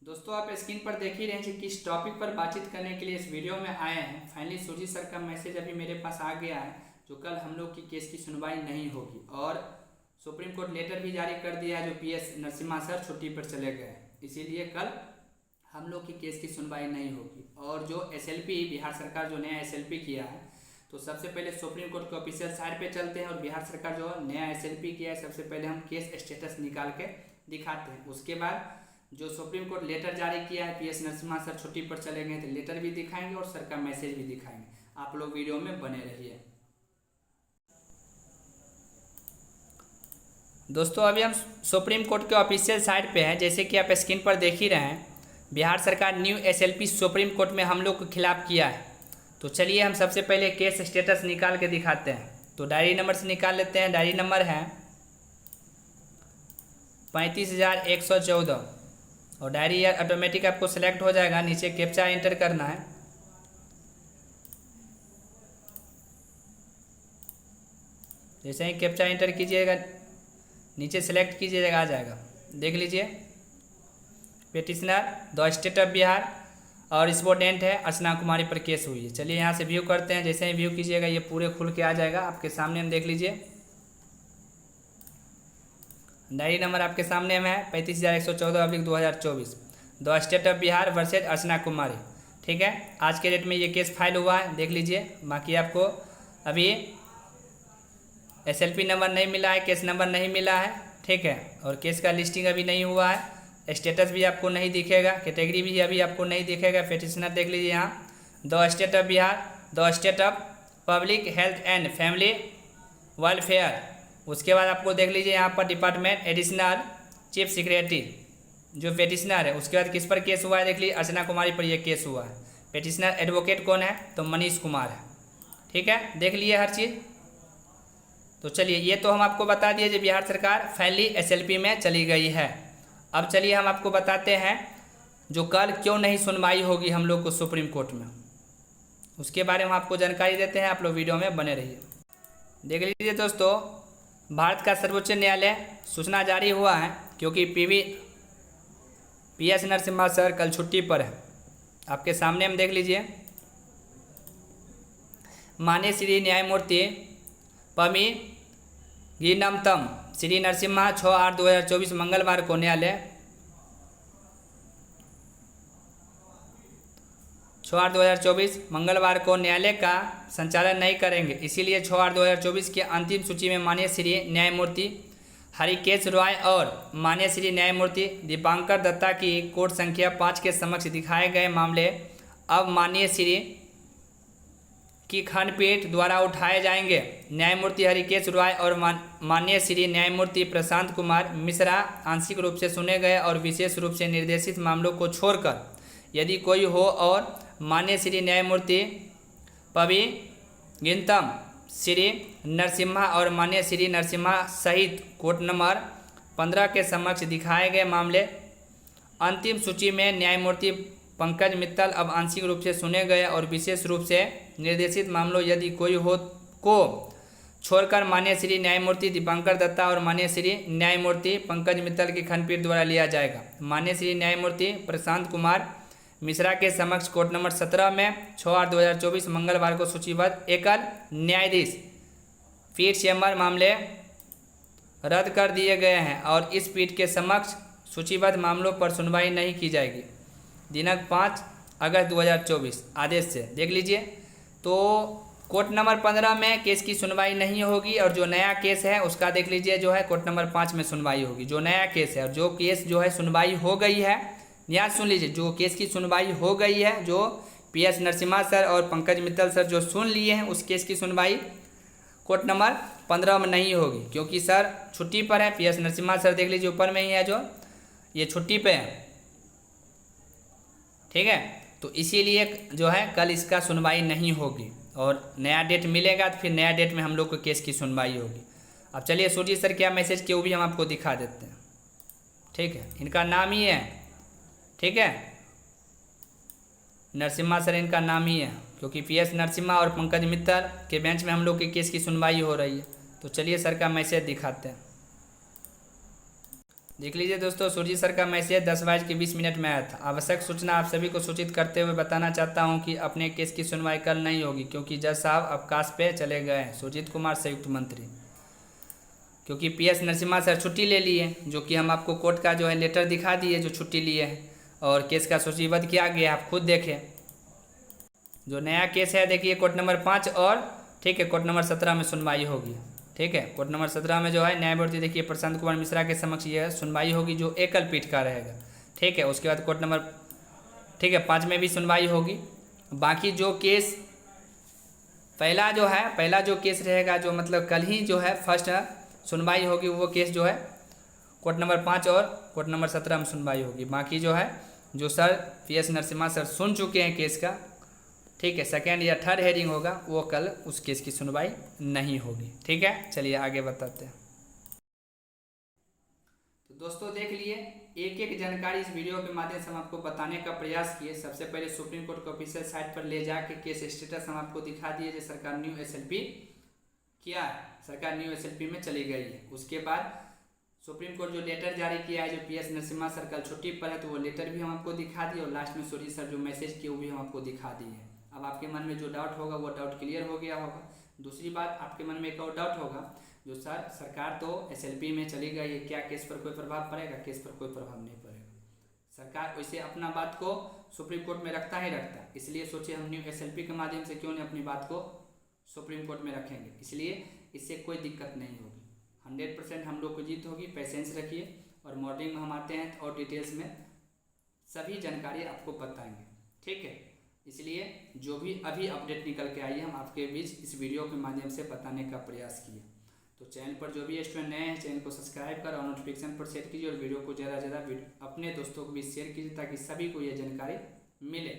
दोस्तों आप स्क्रीन पर देख ही रहे हैं कि किस टॉपिक पर बातचीत करने के लिए इस वीडियो में आए हैं। फाइनली सुरजीत सर का मैसेज अभी मेरे पास आ गया है, जो कल हम लोग की केस की सुनवाई नहीं होगी और सुप्रीम कोर्ट लेटर भी जारी कर दिया है, जो पीएस नरसिम्हा सर छुट्टी पर चले गए, इसीलिए कल हम लोग की केस की सुनवाई नहीं होगी। और जो एसएलपी बिहार सरकार जो नया एसएलपी किया है, तो सबसे पहले सुप्रीम कोर्ट के ऑफिशियल साइट पे चलते हैं और बिहार सरकार जो नया एसएलपी किया है, सबसे पहले हम केस स्टेटस निकाल के दिखाते हैं। उसके बाद जो सुप्रीम कोर्ट लेटर जारी किया है, पीएस नरसिम्हा सर छुट्टी पर चले गए थे, लेटर भी दिखाएंगे और सर का मैसेज भी दिखाएंगे। आप लोग वीडियो में बने रहिए। दोस्तों अभी हम सुप्रीम कोर्ट के ऑफिशियल साइट पे हैं, जैसे कि आप स्क्रीन पर देख ही रहे हैं। बिहार सरकार न्यू एसएलपी सुप्रीम कोर्ट में हम लोग के खिलाफ किया है। तो चलिए हम सबसे पहले केस स्टेटस निकाल के दिखाते हैं। तो डायरी नंबर से निकाल लेते हैं। डायरी नंबर है 35,114 और डायरी ऑटोमेटिक आपको सेलेक्ट हो जाएगा। नीचे कैप्चा एंटर करना है। जैसे ही कैप्चा एंटर कीजिएगा, नीचे सेलेक्ट कीजिएगा, आ जाएगा। देख लीजिए, petitioner the state of Bihar और रिस्पोंडेंट है अर्चना कुमारी पर केस हुई है। चलिए यहाँ से व्यू करते हैं। जैसे ही व्यू कीजिएगा ये पूरे खुल के आ जाएगा आपके सामने। हम देख लीजिए, डायरी नंबर आपके सामने में है 35,114/2024 the state of Bihar versus Archana Kumari. ठीक है, आज के डेट में ये केस फाइल हुआ है, देख लीजिए। बाकी आपको अभी एसएलपी नंबर नहीं मिला है, केस नंबर नहीं मिला है, ठीक है। और केस का लिस्टिंग अभी नहीं हुआ है, स्टेटस भी आपको नहीं दिखेगा, कैटेगरी भी अभी आपको नहीं दिखेगा। पेटिशनर देख लीजिए यहाँ, the state of Bihar, the state of public health and family welfare. उसके बाद आपको देख लीजिए यहाँ पर डिपार्टमेंट एडिशनल चीफ सेक्रेटरी जो पेटिशनर है। उसके बाद किस पर केस हुआ है देख लीजिए, अर्चना कुमारी पर यह केस हुआ है। पेटिशनर एडवोकेट कौन है, तो मनीष कुमार है। ठीक है, देख लिए हर चीज़। तो चलिए, ये तो हम आपको बता दिए जो बिहार सरकार फाइनली एसएलपी में चली गई है। अब चलिए हम आपको बताते हैं जो कल क्यों नहीं सुनवाई होगी हम लोग को सुप्रीम कोर्ट में, उसके बारे में आपको जानकारी देते हैं। आप लोग वीडियो में बने रहिए। देख लीजिए दोस्तों, भारत का सर्वोच्च न्यायालय सूचना जारी हुआ है क्योंकि पीएस नरसिम्हा सर कल छुट्टी पर है। आपके सामने हम देख लीजिए, माननीय श्री न्यायमूर्ति पमी गिनमतम श्री नरसिम्हा 6/8/2024 मंगलवार को न्यायालय 6/8/2024 मंगलवार को न्यायालय का संचालन नहीं करेंगे। इसीलिए 6/8/2024 की अंतिम सूची में माननीय श्री न्यायमूर्ति हरिकेश रॉय और माननीय श्री न्यायमूर्ति दीपांकर दत्ता की कोर्ट संख्या 5 के समक्ष दिखाए गए मामले अब माननीय श्री की खंडपीठ द्वारा उठाए जाएंगे। न्यायमूर्ति हरिकेश रॉय और माननीय श्री न्यायमूर्ति प्रशांत कुमार मिश्रा आंशिक रूप से सुने गए और विशेष रूप से निर्देशित मामलों को छोड़कर यदि कोई हो, और माननीय श्री न्यायमूर्ति पवी गिनतम श्री नरसिम्हा और माननीय श्री नरसिम्हा सहित कोर्ट नंबर 15 के समक्ष दिखाए गए मामले अंतिम सूची में न्यायमूर्ति पंकज मित्तल अब आंशिक रूप से सुने गए और विशेष रूप से निर्देशित मामलों यदि कोई हो को छोड़कर माननीय श्री न्यायमूर्ति दीपांकर दत्ता और माननीय श्री न्यायमूर्ति पंकज मित्तल की खंडपीठ द्वारा लिया जाएगा। माननीय श्री न्यायमूर्ति प्रशांत कुमार मिश्रा के समक्ष कोर्ट नंबर 17 में 6/8/2024 मंगलवार को सूचीबद्ध एकल न्यायाधीश पीठ चैम्बर मामले रद्द कर दिए गए हैं और इस पीठ के समक्ष सूचीबद्ध मामलों पर सुनवाई नहीं की जाएगी। दिनांक 5 अगस्त 2024 आदेश से। देख लीजिए, तो कोर्ट नंबर 15 में केस की सुनवाई नहीं होगी और जो नया केस है उसका देख लीजिए जो है कोर्ट नंबर 5 में सुनवाई होगी। जो नया केस है और जो केस जो है सुनवाई हो गई है, यहाँ सुन लीजिए, जो केस की सुनवाई हो गई है, जो पीएस नरसिम्हा सर और पंकज मित्तल सर जो सुन लिए हैं, उस केस की सुनवाई कोर्ट नंबर 15 में नहीं होगी क्योंकि सर छुट्टी पर है। पीएस नरसिम्हा सर देख लीजिए ऊपर में ही है, जो ये छुट्टी पे है। ठीक है, तो इसीलिए जो है कल इसका सुनवाई नहीं होगी और नया डेट मिलेगा तो फिर नया डेट में हम लोग को केस की सुनवाई होगी। अब चलिए सुरजीत सर क्या मैसेज किए वो भी हम आपको दिखा देते हैं। ठीक है, इनका नाम ही है, ठीक है, नरसिम्हा सर इनका नाम ही है क्योंकि पीएस नरसिम्हा और पंकज मित्तल के बेंच में हम लोग के केस की सुनवाई हो रही है। तो चलिए सर का मैसेज दिखाते हैं। देख लीजिए दोस्तों, सुरजीत सर का मैसेज 10:20 में आया था। आवश्यक सूचना आप सभी को सूचित करते हुए बताना चाहता हूं कि अपने केस की सुनवाई कल नहीं होगी क्योंकि जज साहब अवकाश पे चले गए हैं। सुरजीत कुमार संयुक्त मंत्री, क्योंकि PS नरसिम्हा सर छुट्टी ले लिए, जो कि हम आपको कोर्ट का जो है लेटर दिखा दिए जो छुट्टी लिए हैं, और केस का सूचीबद्ध किया गया, आप खुद देखें। जो नया केस है देखिए कोर्ट नंबर 5 और ठीक है कोर्ट नंबर 17 में सुनवाई होगी। ठीक है, कोर्ट नंबर 17 में जो है न्यायमूर्ति देखिए प्रशांत कुमार मिश्रा के समक्ष यह सुनवाई होगी जो एकल पीठ का रहेगा। ठीक है, उसके बाद कोर्ट नंबर ठीक है 5 में भी सुनवाई होगी। बाकी जो केस पहला जो केस रहेगा, जो मतलब कल ही जो है फर्स्ट सुनवाई होगी, वो केस जो है कोर्ट नंबर 5 और कोर्ट नंबर 17 में सुनवाई होगी। बाकी जो है जो सर PS नरसिम्हा सर सुन चुके हैं केस का, ठीक है, सेकेंड या थर्ड हेयरिंग होगा, वो कल उस केस की सुनवाई नहीं होगी। ठीक है, चलिए आगे बताते हैं। तो दोस्तों देख लिए, एक एक जानकारी इस वीडियो के माध्यम से हम आपको बताने का प्रयास किए। सबसे पहले सुप्रीम कोर्ट के ऑफिशियल साइट पर ले जाके केस स्टेटस हम आपको दिखा दिए जो सरकार न्यू SLP किया है, सरकार न्यू SLP में चली गई है। उसके बाद सुप्रीम कोर्ट जो लेटर जारी किया है, जो PS नरसिम्हा सर कल छुट्टी पर है, तो वो लेटर भी हम आपको दिखा दिए, और लास्ट में सुरजीत सर जो मैसेज किए वो भी हम आपको दिखा दिए। अब आपके मन में जो डाउट होगा वो डाउट क्लियर हो गया होगा। दूसरी बात, आपके मन में एक और डाउट होगा, जो सर सरकार तो SLP में चली गई है, क्या केस पर कोई प्रभाव पड़ेगा? केस पर कोई प्रभाव नहीं पड़ेगा। सरकार वैसे अपना बात को सुप्रीम कोर्ट में रखता ही रखता है, इसलिए सोचे हम न्यू SLP के माध्यम से क्यों नहीं अपनी बात को सुप्रीम कोर्ट में रखेंगे, इसलिए इससे कोई दिक्कत नहीं होगी। 100% हम लोग को जीत होगी। पेशेंस रखिए, और मॉर्निंग में हम आते हैं और डिटेल्स में सभी जानकारी आपको बताएंगे। ठीक है, इसलिए जो भी अभी अपडेट निकल के आई है हम आपके बीच इस वीडियो के माध्यम से बताने का प्रयास किए। तो चैनल पर जो भी स्टूडेंट नए हैं, चैनल को सब्सक्राइब कर और नोटिफिकेशन पर सेट कीजिए, और वीडियो को ज़्यादा से ज़्यादा अपने दोस्तों को भी शेयर कीजिए ताकि सभी को ये जानकारी मिले।